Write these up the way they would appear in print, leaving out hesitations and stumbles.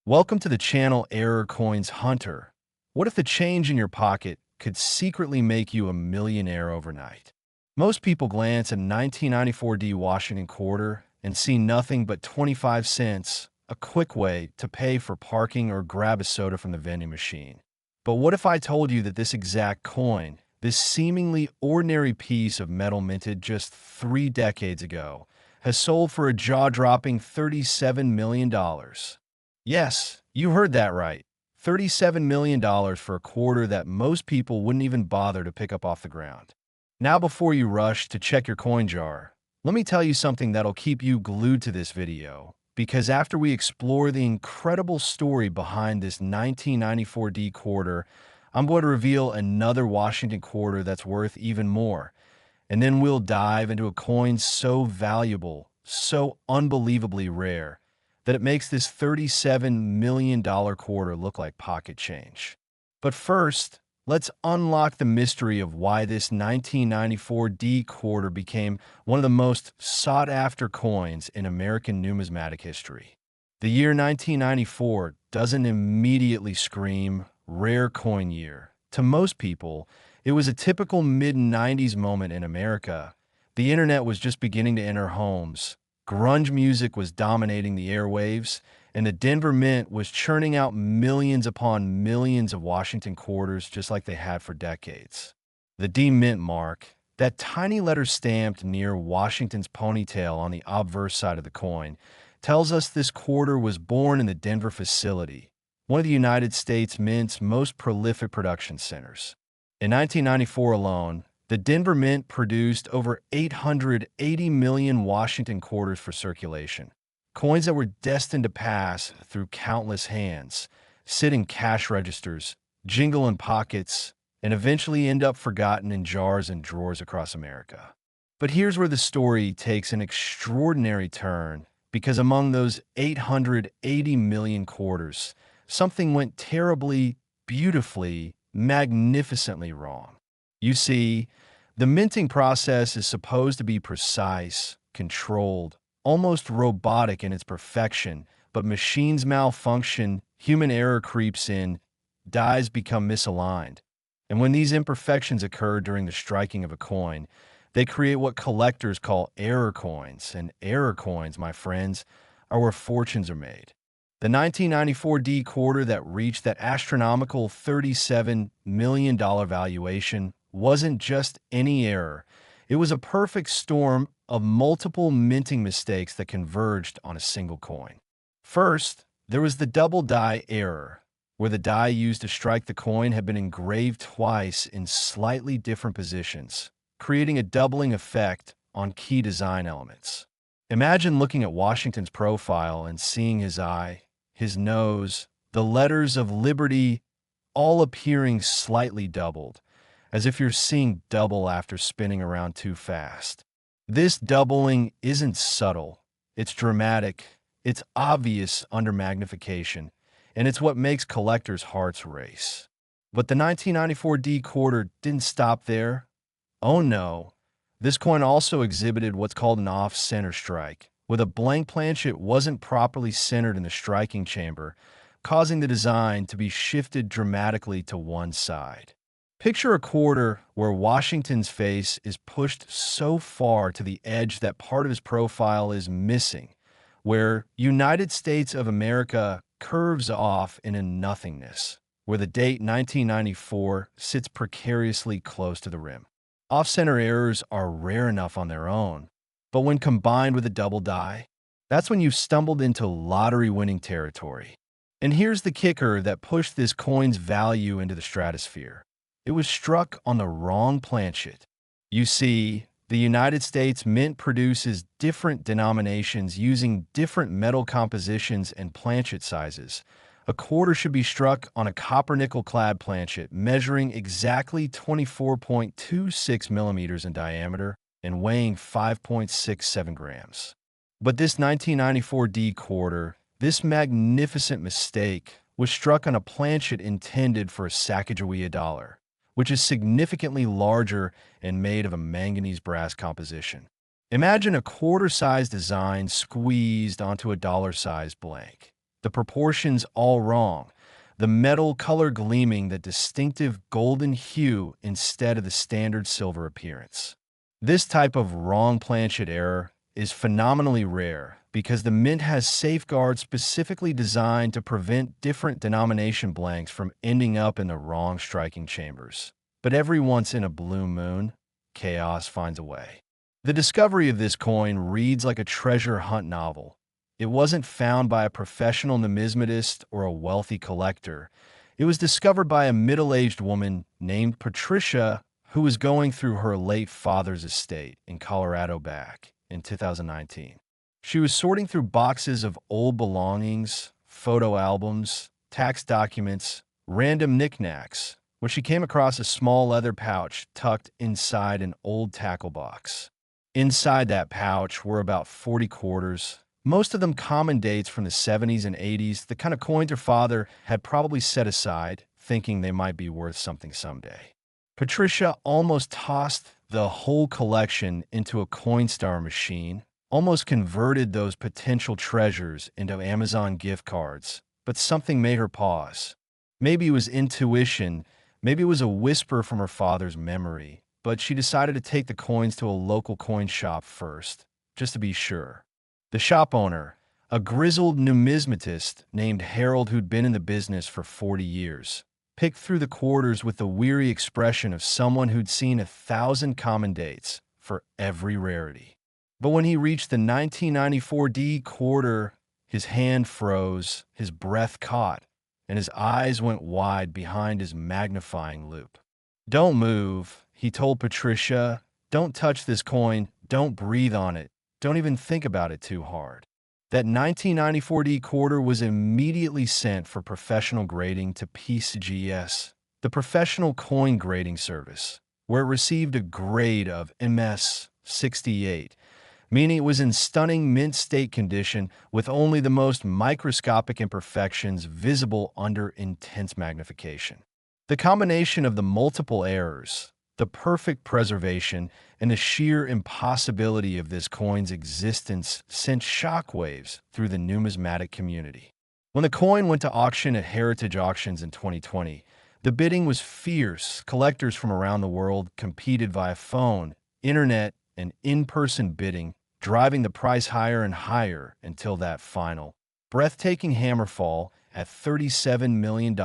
Welcome to the channel Error Coins Hunter. What if the change in your pocket could secretly make you a millionaire overnight? Most people glance at a 1994 D Washington quarter and see nothing but 25 cents, a quick way to pay for parking or grab a soda from the vending machine. But what if I told you that this exact coin, this seemingly ordinary piece of metal minted just 3 decades ago, has sold for a jaw-dropping $37 million? Yes, you heard that right. $37 million for a quarter that most people wouldn't even bother to pick up off the ground. Now, before you rush to check your coin jar, let me tell you something that'll keep you glued to this video, because after we explore the incredible story behind this 1994 D quarter, I'm going to reveal another Washington quarter that's worth even more. And then we'll dive into a coin so valuable, so unbelievably rare, that it makes this $37 million quarter look like pocket change. But first, let's unlock the mystery of why this 1994 D quarter became one of the most sought-after coins in American numismatic history. The year 1994 doesn't immediately scream rare coin year. To most people, it was a typical mid-90s moment in America. The internet was just beginning to enter homes. Grunge music was dominating the airwaves, and the Denver Mint was churning out millions upon millions of Washington quarters just like they had for decades. The D Mint mark, that tiny letter stamped near Washington's ponytail on the obverse side of the coin, tells us this quarter was born in the Denver facility, one of the United States Mint's most prolific production centers. In 1994 alone, the Denver Mint produced over 880 million Washington quarters for circulation, coins that were destined to pass through countless hands, sit in cash registers, jingle in pockets, and eventually end up forgotten in jars and drawers across America. But here's where the story takes an extraordinary turn, because among those 880 million quarters, something went terribly, beautifully, magnificently wrong. You see, the minting process is supposed to be precise, controlled, almost robotic in its perfection, but machines malfunction, human error creeps in, dies become misaligned. And when these imperfections occur during the striking of a coin, they create what collectors call error coins. And error coins, my friends, are where fortunes are made. The 1994 D quarter that reached that astronomical $37 million valuation wasn't just any error. It was a perfect storm of multiple minting mistakes that converged on a single coin. First, there was the double die error, where the die used to strike the coin had been engraved twice in slightly different positions, creating a doubling effect on key design elements. Imagine looking at Washington's profile and seeing his eye, his nose, the letters of Liberty all appearing slightly doubled, as if you're seeing double after spinning around too fast. This doubling isn't subtle, it's dramatic, it's obvious under magnification, and it's what makes collectors' hearts race. But the 1994 D quarter didn't stop there. Oh no, this coin also exhibited what's called an off-center strike, where the blank planchet wasn't properly centered in the striking chamber, causing the design to be shifted dramatically to one side. Picture a quarter where Washington's face is pushed so far to the edge that part of his profile is missing, where United States of America curves off in a nothingness, where the date 1994 sits precariously close to the rim. Off-center errors are rare enough on their own, but when combined with a double die, that's when you've stumbled into lottery-winning territory. And here's the kicker that pushed this coin's value into the stratosphere. It was struck on the wrong planchet. You see, the United States Mint produces different denominations using different metal compositions and planchet sizes. A quarter should be struck on a copper-nickel clad planchet measuring exactly 24.26 millimeters in diameter and weighing 5.67 grams. But this 1994 D quarter, this magnificent mistake, was struck on a planchet intended for a Sacagawea dollar, which is significantly larger and made of a manganese brass composition. Imagine a quarter-sized design squeezed onto a dollar-sized blank. The proportions all wrong. The metal color gleaming that distinctive golden hue instead of the standard silver appearance. This type of wrong planchet error is phenomenally rare because the mint has safeguards specifically designed to prevent different denomination blanks from ending up in the wrong striking chambers. But every once in a blue moon, chaos finds a way. The discovery of this coin reads like a treasure hunt novel. It wasn't found by a professional numismatist or a wealthy collector. It was discovered by a middle-aged woman named Patricia who was going through her late father's estate in Colorado back in 2019. She was sorting through boxes of old belongings, photo albums, tax documents, random knickknacks, when she came across a small leather pouch tucked inside an old tackle box. Inside that pouch were about 40 quarters, most of them common dates from the 70s and 80s, the kind of coins her father had probably set aside, thinking they might be worth something someday. Patricia almost tossed the whole collection into a Coinstar machine, almost converted those potential treasures into Amazon gift cards, but something made her pause. Maybe it was intuition, maybe it was a whisper from her father's memory, but she decided to take the coins to a local coin shop first, just to be sure. The shop owner, a grizzled numismatist named Harold who'd been in the business for 40 years, picked through the quarters with the weary expression of someone who'd seen 1,000 common dates for every rarity. But when he reached the 1994 D quarter, his hand froze, his breath caught, and his eyes went wide behind his magnifying loupe. "Don't move," he told Patricia. "Don't touch this coin. Don't breathe on it. Don't even think about it too hard." That 1994 D quarter was immediately sent for professional grading to PCGS, the professional coin grading service, where it received a grade of MS 68, meaning it was in stunning mint state condition with only the most microscopic imperfections visible under intense magnification. The combination of the multiple errors, the perfect preservation, and the sheer impossibility of this coin's existence sent shockwaves through the numismatic community. When the coin went to auction at Heritage Auctions in 2020, the bidding was fierce. Collectors from around the world competed via phone, internet, and in-person bidding, driving the price higher and higher until that final, breathtaking hammerfall at $37 million.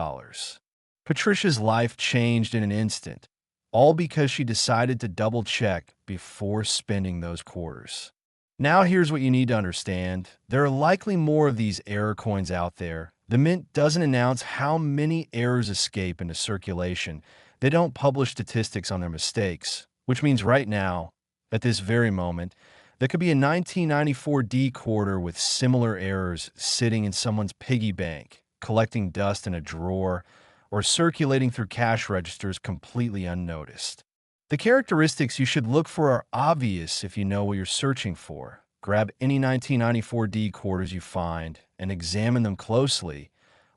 Patricia's life changed in an instant, all because she decided to double-check before spending those quarters. Now here's what you need to understand. There are likely more of these error coins out there. The mint doesn't announce how many errors escape into circulation. They don't publish statistics on their mistakes, which means right now, at this very moment, there could be a 1994 D quarter with similar errors sitting in someone's piggy bank, collecting dust in a drawer, or circulating through cash registers completely unnoticed. The characteristics you should look for are obvious if you know what you're searching for. Grab any 1994 D quarters you find and examine them closely.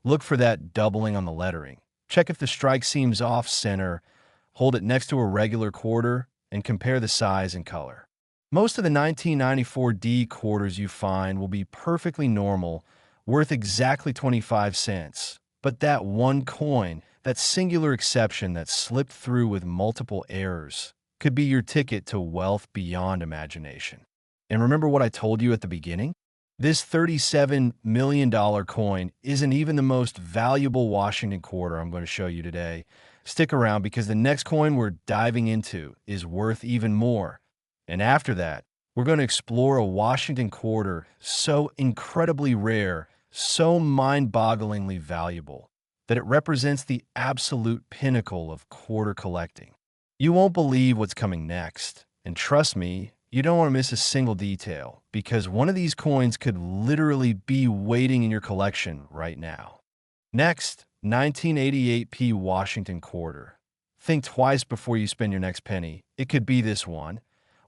Look for that doubling on the lettering. Check if the strike seems off-center, hold it next to a regular quarter, and compare the size and color. Most of the 1994 D quarters you find will be perfectly normal, worth exactly 25 cents. But that one coin, that singular exception that slipped through with multiple errors, could be your ticket to wealth beyond imagination. And remember what I told you at the beginning? This $37 million coin isn't even the most valuable Washington quarter I'm going to show you today. Stick around because the next coin we're diving into is worth even more. And after that, we're going to explore a Washington quarter so incredibly rare, so mind-bogglingly valuable, that it represents the absolute pinnacle of quarter collecting. You won't believe what's coming next, and trust me, you don't want to miss a single detail, because one of these coins could literally be waiting in your collection right now. Next, 1988 P Washington quarter. Think twice before you spend your next penny. It could be this one,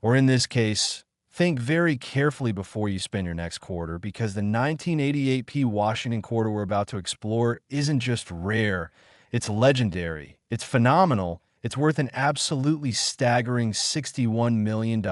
or in this case, think very carefully before you spend your next quarter, because the 1988 P Washington quarter we're about to explore isn't just rare, it's legendary, it's phenomenal, it's worth an absolutely staggering $61 million.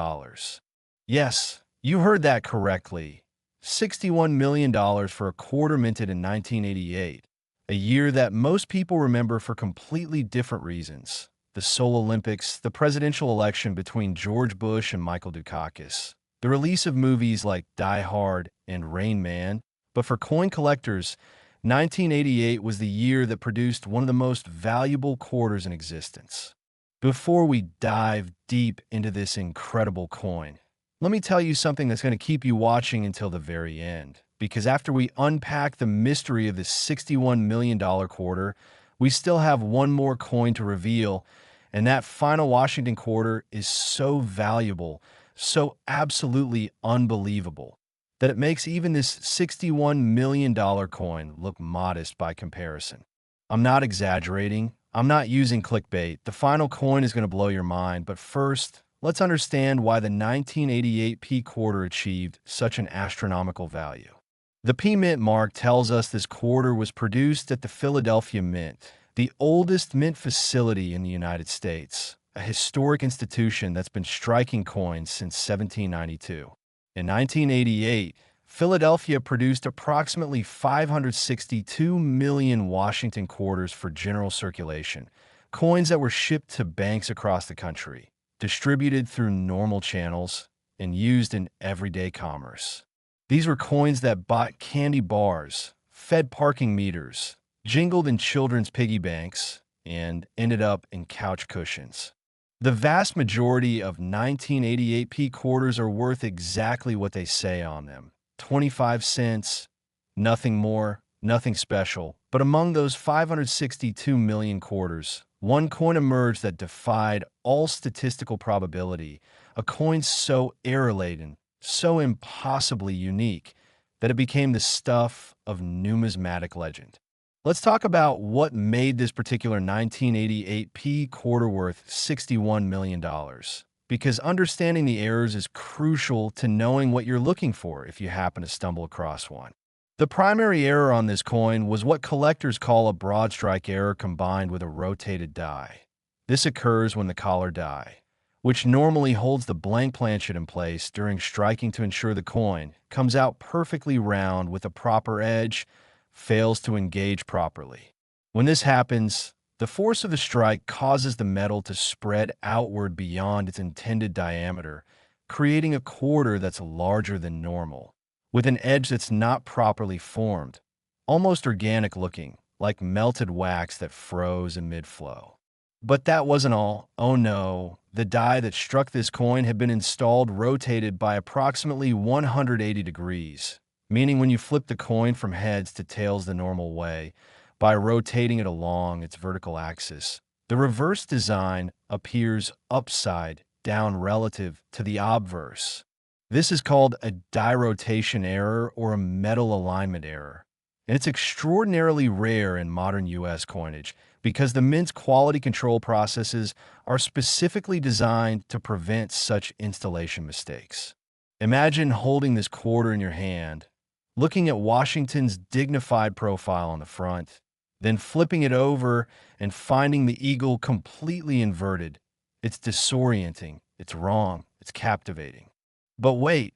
Yes, you heard that correctly. $61 million for a quarter minted in 1988, a year that most people remember for completely different reasons. The Seoul Olympics, the presidential election between George Bush and Michael Dukakis, the release of movies like Die Hard and Rain Man. But for coin collectors, 1988 was the year that produced one of the most valuable quarters in existence. Before we dive deep into this incredible coin, let me tell you something that's going to keep you watching until the very end. Because after we unpack the mystery of this $61 million quarter, we still have one more coin to reveal, and that final Washington quarter is so valuable, so absolutely unbelievable, that it makes even this $61 million coin look modest by comparison. I'm not exaggerating. I'm not using clickbait. The final coin is going to blow your mind, but first, let's understand why the 1988 P quarter achieved such an astronomical value. The P Mint mark tells us this quarter was produced at the Philadelphia Mint, the oldest mint facility in the United States, a historic institution that's been striking coins since 1792. In 1988, Philadelphia produced approximately 562 million Washington quarters for general circulation, coins that were shipped to banks across the country, distributed through normal channels, and used in everyday commerce. These were coins that bought candy bars, fed parking meters, jingled in children's piggy banks, and ended up in couch cushions. The vast majority of 1988 P quarters are worth exactly what they say on them. 25 cents, nothing more, nothing special. But among those 562 million quarters, one coin emerged that defied all statistical probability, a coin so error-laden, so impossibly unique, that it became the stuff of numismatic legend. Let's talk about what made this particular 1988 P quarter worth $61 million. Because understanding the errors is crucial to knowing what you're looking for if you happen to stumble across one. The primary error on this coin was what collectors call a broadstrike error combined with a rotated die. This occurs when the collar die, which normally holds the blank planchet in place during striking to ensure the coin comes out perfectly round with a proper edge, fails to engage properly. When this happens, the force of the strike causes the metal to spread outward beyond its intended diameter, creating a quarter that's larger than normal, with an edge that's not properly formed, almost organic looking, like melted wax that froze in mid-flow. But that wasn't all. Oh no, the die that struck this coin had been installed rotated by approximately 180 degrees, meaning when you flip the coin from heads to tails the normal way, by rotating it along its vertical axis, the reverse design appears upside down relative to the obverse. This is called a die rotation error or a metal alignment error, and it's extraordinarily rare in modern U.S. coinage because the Mint's quality control processes are specifically designed to prevent such installation mistakes. Imagine holding this quarter in your hand, looking at Washington's dignified profile on the front, then flipping it over and finding the eagle completely inverted. It's disorienting, it's wrong, it's captivating. But wait,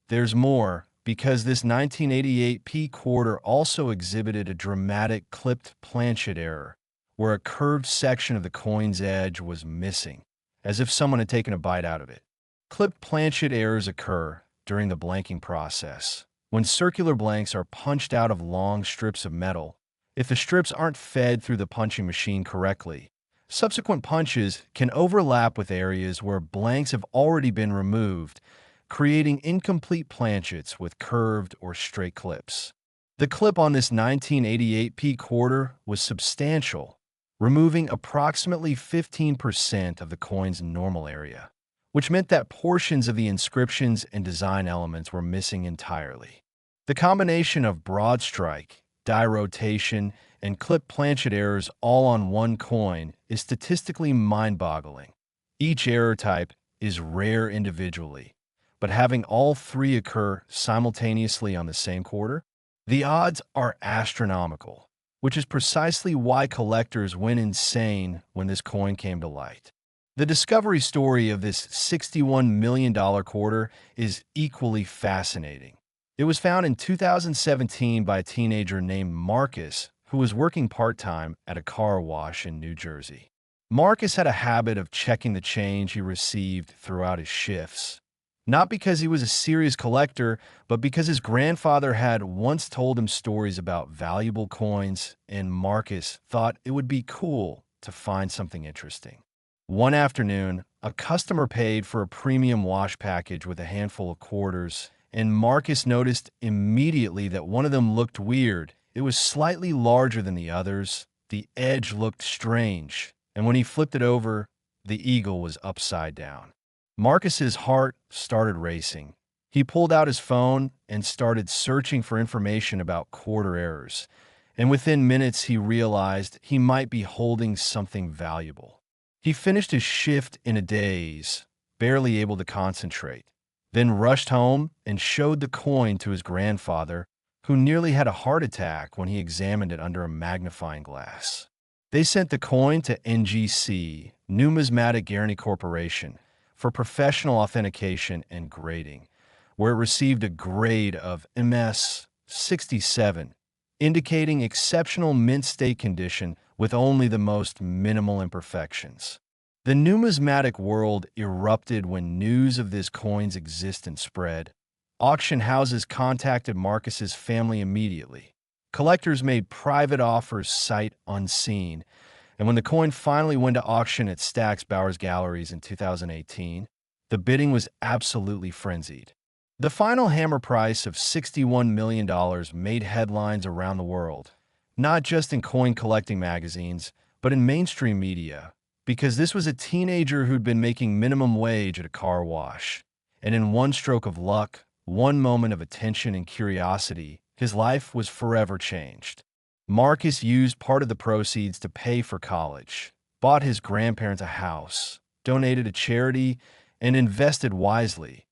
there's more, because this 1988 P quarter also exhibited a dramatic clipped planchet error, where a curved section of the coin's edge was missing, as if someone had taken a bite out of it. Clipped planchet errors occur during the blanking process, when circular blanks are punched out of long strips of metal. If the strips aren't fed through the punching machine correctly, subsequent punches can overlap with areas where blanks have already been removed, creating incomplete planchets with curved or straight clips. The clip on this 1988 P quarter was substantial, removing approximately 15% of the coin's normal area, which meant that portions of the inscriptions and design elements were missing entirely. The combination of broadstrike, die rotation, and clip planchet errors all on one coin is statistically mind-boggling. Each error type is rare individually, but having all three occur simultaneously on the same quarter, the odds are astronomical, which is precisely why collectors went insane when this coin came to light. The discovery story of this $61 million quarter is equally fascinating. It was found in 2017 by a teenager named Marcus, who was working part-time at a car wash in New Jersey. Marcus had a habit of checking the change he received throughout his shifts. Not because he was a serious collector, but because his grandfather had once told him stories about valuable coins, and Marcus thought it would be cool to find something interesting. One afternoon, a customer paid for a premium wash package with a handful of quarters, and Marcus noticed immediately that one of them looked weird. It was slightly larger than the others, the edge looked strange, and when he flipped it over, the eagle was upside down. Marcus's heart started racing. He pulled out his phone and started searching for information about quarter errors, and within minutes he realized he might be holding something valuable. He finished his shift in a daze, barely able to concentrate, then rushed home and showed the coin to his grandfather, who nearly had a heart attack when he examined it under a magnifying glass. They sent the coin to NGC, Numismatic Guarantee Corporation, for professional authentication and grading, where it received a grade of MS 67, indicating exceptional mint state condition with only the most minimal imperfections. The numismatic world erupted when news of this coin's existence spread. Auction houses contacted Marcus's family immediately. Collectors made private offers sight unseen, and when the coin finally went to auction at Stack's Bowers Galleries in 2018, the bidding was absolutely frenzied. The final hammer price of $61 million made headlines around the world, not just in coin collecting magazines, but in mainstream media, because this was a teenager who'd been making minimum wage at a car wash. And in one stroke of luck, one moment of attention and curiosity, his life was forever changed. Marcus used part of the proceeds to pay for college, bought his grandparents a house, donated to charity, and invested wisely,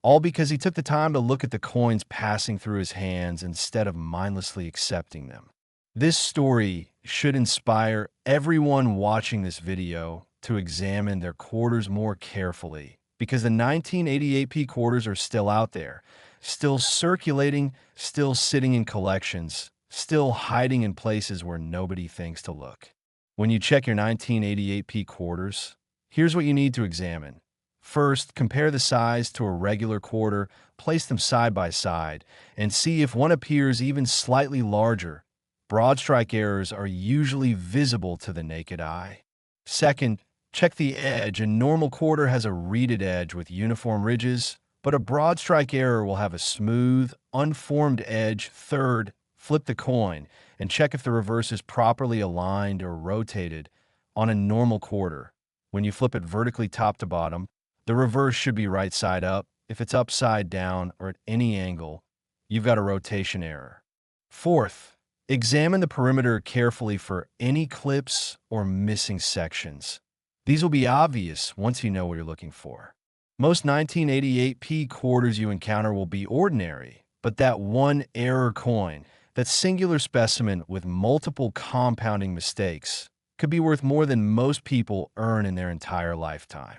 all because he took the time to look at the coins passing through his hands instead of mindlessly accepting them. This story should inspire everyone watching this video to examine their quarters more carefully, because the 1988p quarters are still out there, still circulating, still sitting in collections, still hiding in places where nobody thinks to look. When you check your 1988p quarters, here's what you need to examine. First, compare the size to a regular quarter, place them side by side, and see if one appears even slightly larger. Broadstrike errors are usually visible to the naked eye. Second, check the edge. A normal quarter has a reeded edge with uniform ridges, but a broadstrike error will have a smooth, unformed edge. Third, flip the coin and check if the reverse is properly aligned or rotated on a normal quarter. When you flip it vertically top to bottom, the reverse should be right side up. If it's upside down or at any angle, you've got a rotation error. Fourth, examine the perimeter carefully for any clips or missing sections. These will be obvious once you know what you're looking for. Most 1988p quarters you encounter will be ordinary, but that one error coin, that singular specimen with multiple compounding mistakes, could be worth more than most people earn in their entire lifetime.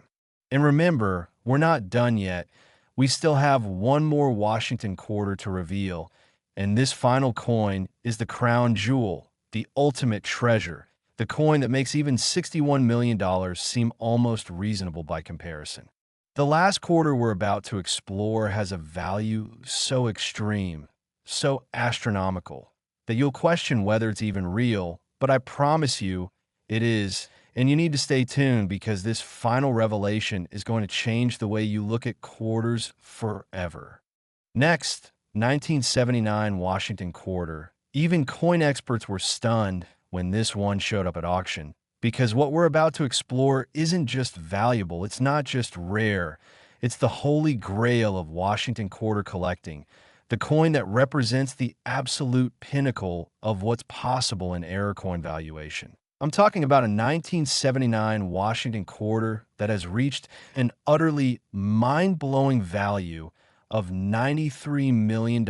And remember, we're not done yet. We still have one more Washington quarter to reveal, and this final coin is the crown jewel, the ultimate treasure, the coin that makes even $61 million seem almost reasonable by comparison. The last quarter we're about to explore has a value so extreme, so astronomical, that you'll question whether it's even real, but I promise you it is. And you need to stay tuned because this final revelation is going to change the way you look at quarters forever. Next, 1979 Washington quarter. Even coin experts were stunned when this one showed up at auction, because what we're about to explore isn't just valuable, it's not just rare, it's the holy grail of Washington quarter collecting, the coin that represents the absolute pinnacle of what's possible in error coin valuation. I'm talking about a 1979 Washington quarter that has reached an utterly mind-blowing value of $93 million.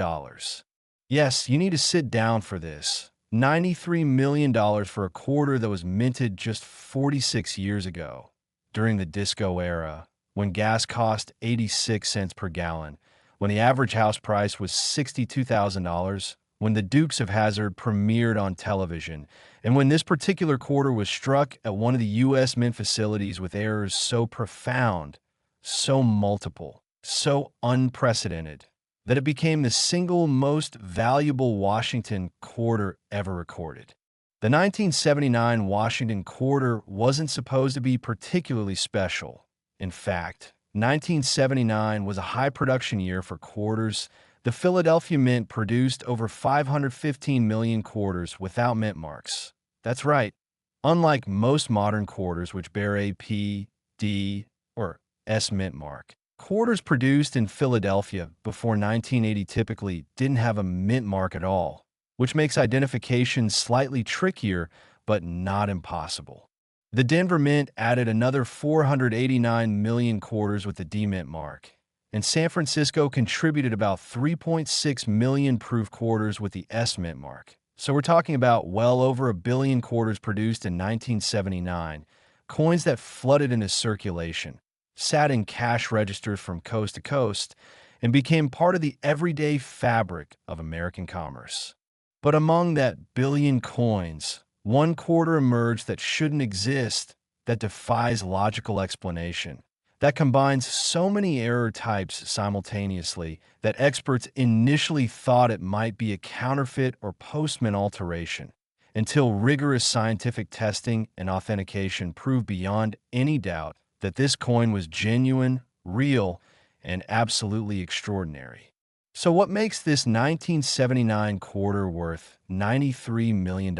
Yes, you need to sit down for this. $93 million for a quarter that was minted just 46 years ago, during the disco era, when gas cost 86 cents per gallon, when the average house price was $62,000, when the Dukes of Hazzard premiered on television, and when this particular quarter was struck at one of the U.S. Mint facilities with errors so profound, so multiple, so unprecedented, that it became the single most valuable Washington quarter ever recorded. The 1979 Washington quarter wasn't supposed to be particularly special. In fact, 1979 was a high production year for quarters. The Philadelphia Mint produced over 515 million quarters without mint marks. That's right. Unlike most modern quarters which bear a P, D, or S mint mark, quarters produced in Philadelphia before 1980 typically didn't have a mint mark at all, which makes identification slightly trickier but not impossible. The Denver Mint added another 489 million quarters with the D mint mark, and San Francisco contributed about 3.6 million proof quarters with the S mint mark. So we're talking about well over a billion quarters produced in 1979, coins that flooded into circulation, sat in cash registers from coast to coast, and became part of the everyday fabric of American commerce. But among that billion coins, one quarter emerged that shouldn't exist, that defies logical explanation, that combines so many error types simultaneously that experts initially thought it might be a counterfeit or post-mint alteration, until rigorous scientific testing and authentication proved beyond any doubt that this coin was genuine, real, and absolutely extraordinary. So what makes this 1979 quarter worth $93 million?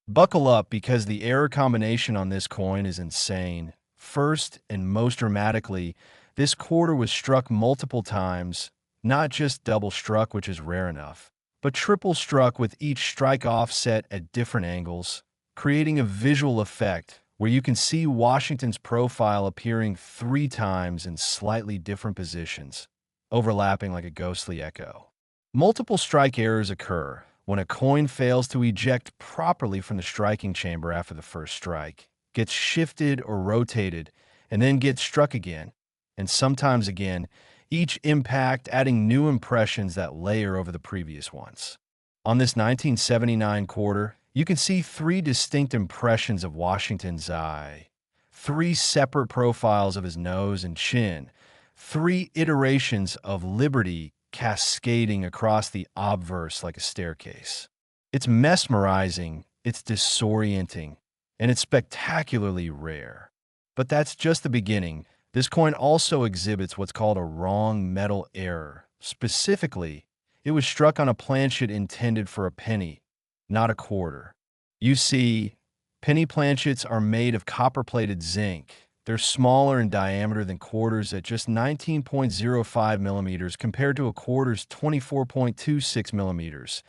Buckle up, because the error combination on this coin is insane. First, and most dramatically, this quarter was struck multiple times, not just double struck, which is rare enough, but triple struck with each strike offset at different angles, creating a visual effect where you can see Washington's profile appearing 3 times in slightly different positions, overlapping like a ghostly echo. Multiple strike errors occur when a coin fails to eject properly from the striking chamber after the first strike, gets shifted or rotated, and then gets struck again, and sometimes again, each impact adding new impressions that layer over the previous ones. On this 1979 quarter, you can see 3 distinct impressions of Washington's eye, 3 separate profiles of his nose and chin, 3 iterations of liberty cascading across the obverse like a staircase. It's mesmerizing, it's disorienting, and it's spectacularly rare. But that's just the beginning. This coin also exhibits what's called a wrong metal error. Specifically, it was struck on a planchet intended for a penny, not a quarter. You see, penny planchets are made of copper-plated zinc. They're smaller in diameter than quarters at just 19.05 millimeters compared to a quarter's 24.26 millimeters,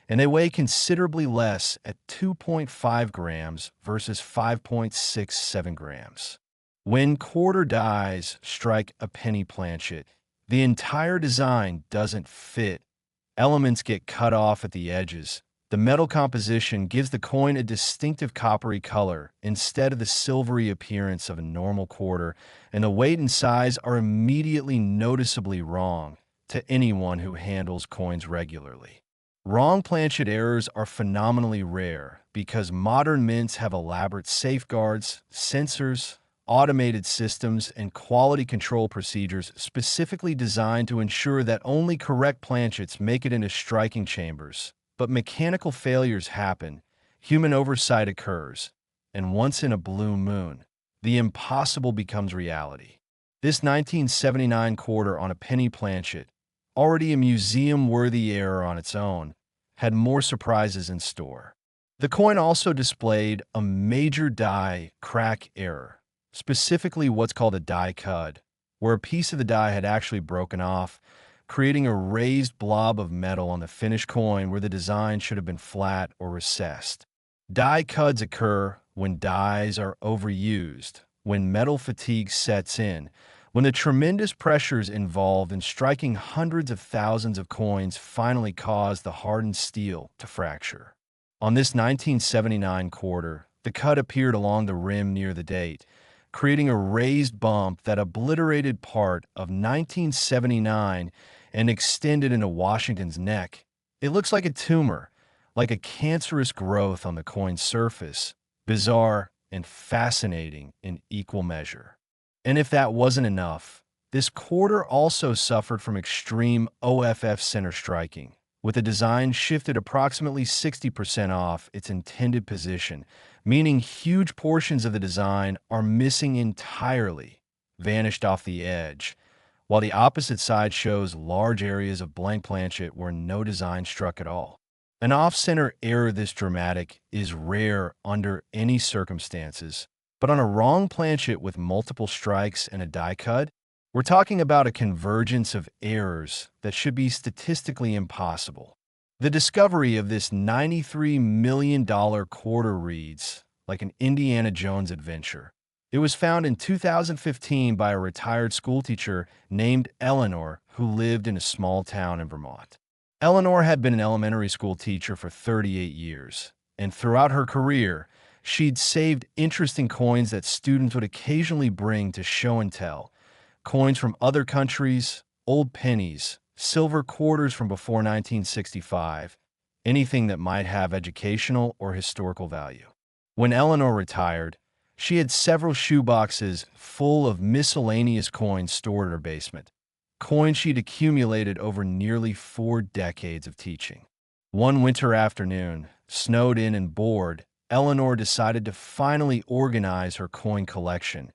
and they weigh considerably less at 2.5 grams versus 5.67 grams. When quarter dies strike a penny planchet, the entire design doesn't fit. Elements get cut off at the edges. The metal composition gives the coin a distinctive coppery color instead of the silvery appearance of a normal quarter, and the weight and size are immediately noticeably wrong to anyone who handles coins regularly. Wrong planchet errors are phenomenally rare because modern mints have elaborate safeguards, sensors, automated systems, and quality control procedures specifically designed to ensure that only correct planchets make it into striking chambers. But mechanical failures happen, human oversight occurs, and once in a blue moon, the impossible becomes reality. This 1979 quarter on a penny planchet, already a museum-worthy error on its own, had more surprises in store. The coin also displayed a major die crack error, specifically what's called a die cud, where a piece of the die had actually broken off, creating a raised blob of metal on the finished coin where the design should have been flat or recessed. Die cuds occur when dies are overused, when metal fatigue sets in, when the tremendous pressures involved in striking hundreds of thousands of coins finally cause the hardened steel to fracture. On this 1979 quarter, the cut appeared along the rim near the date, creating a raised bump that obliterated part of 1979 and extended into Washington's neck. It looks like a tumor, like a cancerous growth on the coin's surface, bizarre and fascinating in equal measure. And if that wasn't enough, this quarter also suffered from extreme OFF center striking, with the design shifted approximately 60% off its intended position, meaning huge portions of the design are missing entirely, vanished off the edge, while the opposite side shows large areas of blank planchet where no design struck at all. An off-center error this dramatic is rare under any circumstances, but on a wrong planchet with multiple strikes and a die cut, we're talking about a convergence of errors that should be statistically impossible. The discovery of this $93 million quarter reads like an Indiana Jones adventure. It was found in 2015 by a retired schoolteacher named Eleanor who lived in a small town in Vermont. Eleanor had been an elementary school teacher for 38 years, and throughout her career, she'd saved interesting coins that students would occasionally bring to show and tell. Coins from other countries, old pennies, silver quarters from before 1965, anything that might have educational or historical value. When Eleanor retired, she had several shoeboxes full of miscellaneous coins stored in her basement, coins she'd accumulated over nearly 4 decades of teaching. One winter afternoon, snowed in and bored, Eleanor decided to finally organize her coin collection.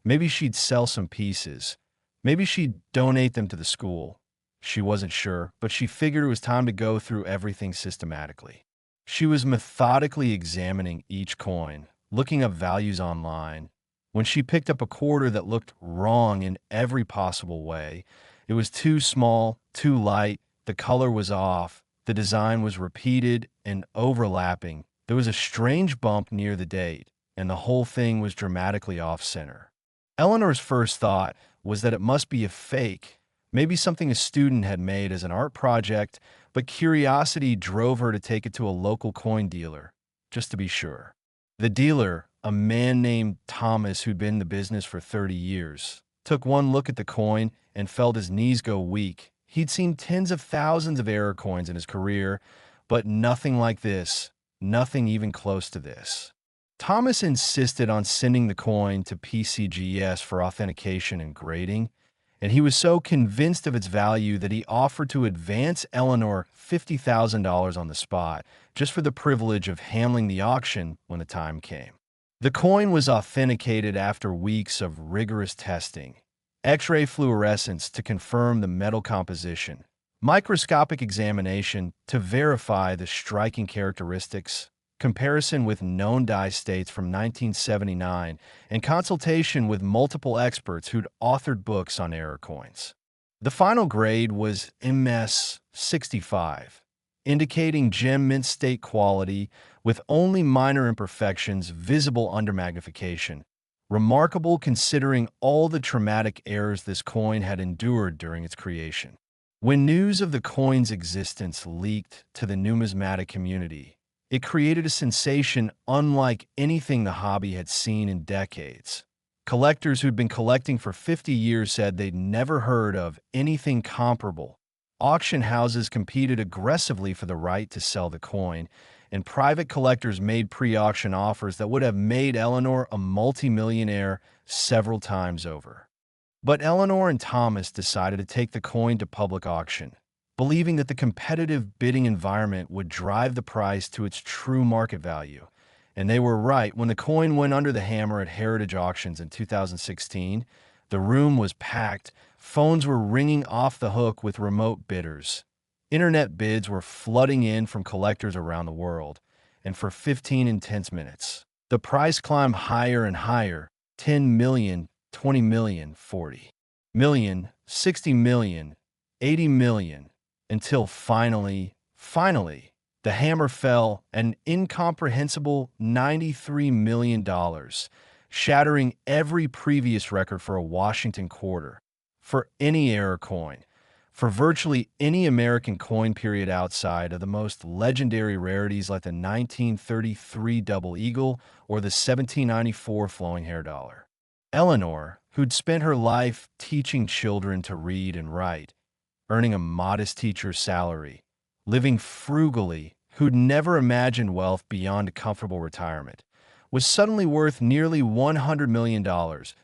Maybe she'd sell some pieces. Maybe she'd donate them to the school. She wasn't sure, but she figured it was time to go through everything systematically. She was methodically examining each coin, looking up values online. When she picked up a quarter that looked wrong in every possible way, it was too small, too light, the color was off, the design was repeated and overlapping. There was a strange bump near the date, and the whole thing was dramatically off-center. Eleanor's first thought was that it must be a fake, maybe something a student had made as an art project, but curiosity drove her to take it to a local coin dealer, just to be sure. The dealer, a man named Thomas who'd been in the business for 30 years, took one look at the coin and felt his knees go weak. He'd seen tens of thousands of error coins in his career, but nothing like this, nothing even close to this. Thomas insisted on sending the coin to PCGS for authentication and grading, and he was so convinced of its value that he offered to advance Eleanor $50,000 on the spot, just for the privilege of handling the auction when the time came. The coin was authenticated after weeks of rigorous testing, X-ray fluorescence to confirm the metal composition, microscopic examination to verify the striking characteristics, comparison with known die states from 1979, and consultation with multiple experts who'd authored books on error coins. The final grade was MS 65, indicating gem mint state quality with only minor imperfections visible under magnification, remarkable considering all the traumatic errors this coin had endured during its creation. When news of the coin's existence leaked to the numismatic community, it created a sensation unlike anything the hobby had seen in decades. Collectors who'd been collecting for 50 years said they'd never heard of anything comparable. Auction houses competed aggressively for the right to sell the coin, and private collectors made pre-auction offers that would have made Eleanor a multimillionaire several times over. But Eleanor and Thomas decided to take the coin to public auction, believing that the competitive bidding environment would drive the price to its true market value. And they were right. When the coin went under the hammer at Heritage Auctions in 2016, the room was packed, phones were ringing off the hook with remote bidders. Internet bids were flooding in from collectors around the world, and for 15 intense minutes, the price climbed higher and higher, 10 million, 20 million, 40 million, 60 million, 80 million, until finally, the hammer fell at an incomprehensible $93 million, shattering every previous record for a Washington quarter, for any error coin, for virtually any American coin period outside of the most legendary rarities like the 1933 Double Eagle or the 1794 flowing hair dollar. Eleanor, who'd spent her life teaching children to read and write, earning a modest teacher's salary, living frugally, who'd never imagined wealth beyond a comfortable retirement, was suddenly worth nearly $100 million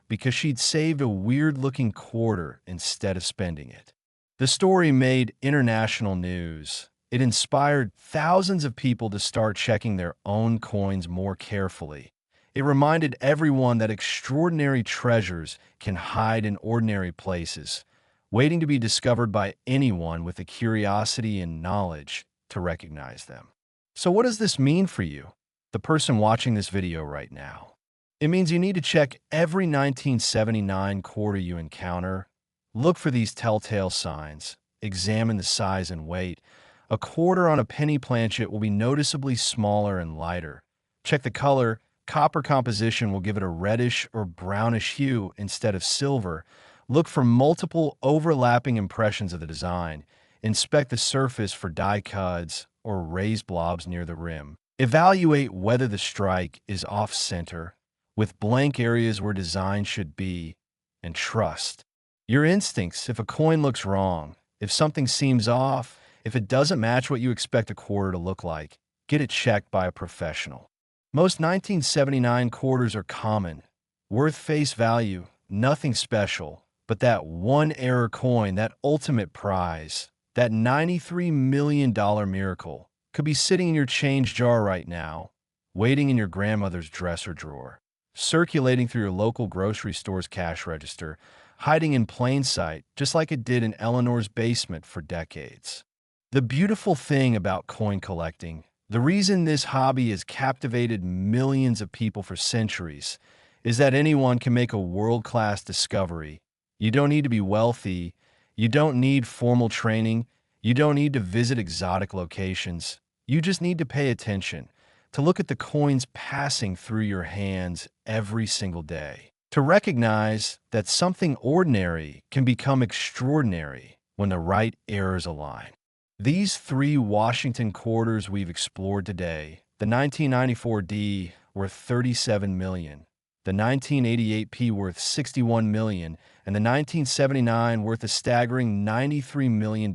because she'd saved a weird-looking quarter instead of spending it. The story made international news. It inspired thousands of people to start checking their own coins more carefully. It reminded everyone that extraordinary treasures can hide in ordinary places, waiting to be discovered by anyone with the curiosity and knowledge to recognize them. So what does this mean for you, the person watching this video right now? It means you need to check every 1979 quarter you encounter. Look for these telltale signs. Examine the size and weight. A quarter on a penny planchet will be noticeably smaller and lighter. Check the color. Copper composition will give it a reddish or brownish hue instead of silver. Look for multiple overlapping impressions of the design. Inspect the surface for die cuts or raised blobs near the rim. Evaluate whether the strike is off-center, with blank areas where design should be, and trust your instincts. If a coin looks wrong, if something seems off, if it doesn't match what you expect a quarter to look like, get it checked by a professional. Most 1979 quarters are common, worth face value, nothing special, but that one error coin, that ultimate prize, that $93 million miracle, could be sitting in your change jar right now, waiting in your grandmother's dresser drawer, circulating through your local grocery store's cash register, hiding in plain sight, just like it did in Eleanor's basement for decades. The beautiful thing about coin collecting, the reason this hobby has captivated millions of people for centuries, is that anyone can make a world-class discovery. You don't need to be wealthy. You don't need formal training. You don't need to visit exotic locations. You just need to pay attention, to look at the coins passing through your hands every single day, to recognize that something ordinary can become extraordinary when the right errors align. These three Washington quarters we've explored today, the 1994 D worth $37 million, the 1988 P worth $61 million, and the 1979 worth a staggering $93 million.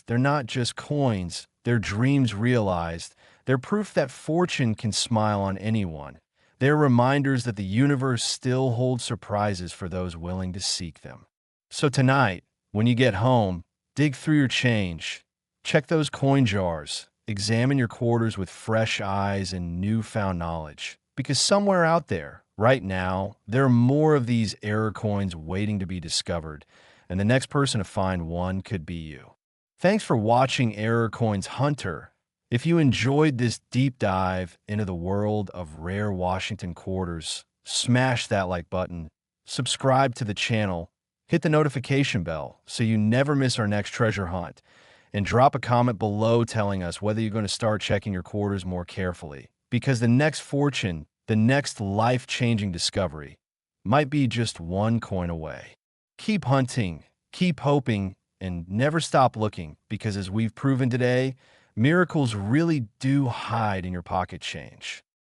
They're not just coins, they're dreams realized. They're proof that fortune can smile on anyone. They're reminders that the universe still holds surprises for those willing to seek them. So tonight, when you get home, dig through your change. Check those coin jars. Examine your quarters with fresh eyes and newfound knowledge. Because somewhere out there, right now, there are more of these error coins waiting to be discovered, and the next person to find one could be you. Thanks for watching Error Coins Hunter. If you enjoyed this deep dive into the world of rare Washington quarters, smash that like button, subscribe to the channel, hit the notification bell so you never miss our next treasure hunt, and drop a comment below telling us whether you're going to start checking your quarters more carefully. Because the next fortune, the next life-changing discovery, might be just one coin away. Keep hunting, keep hoping, and never stop looking, because as we've proven today, miracles really do hide in your pocket change.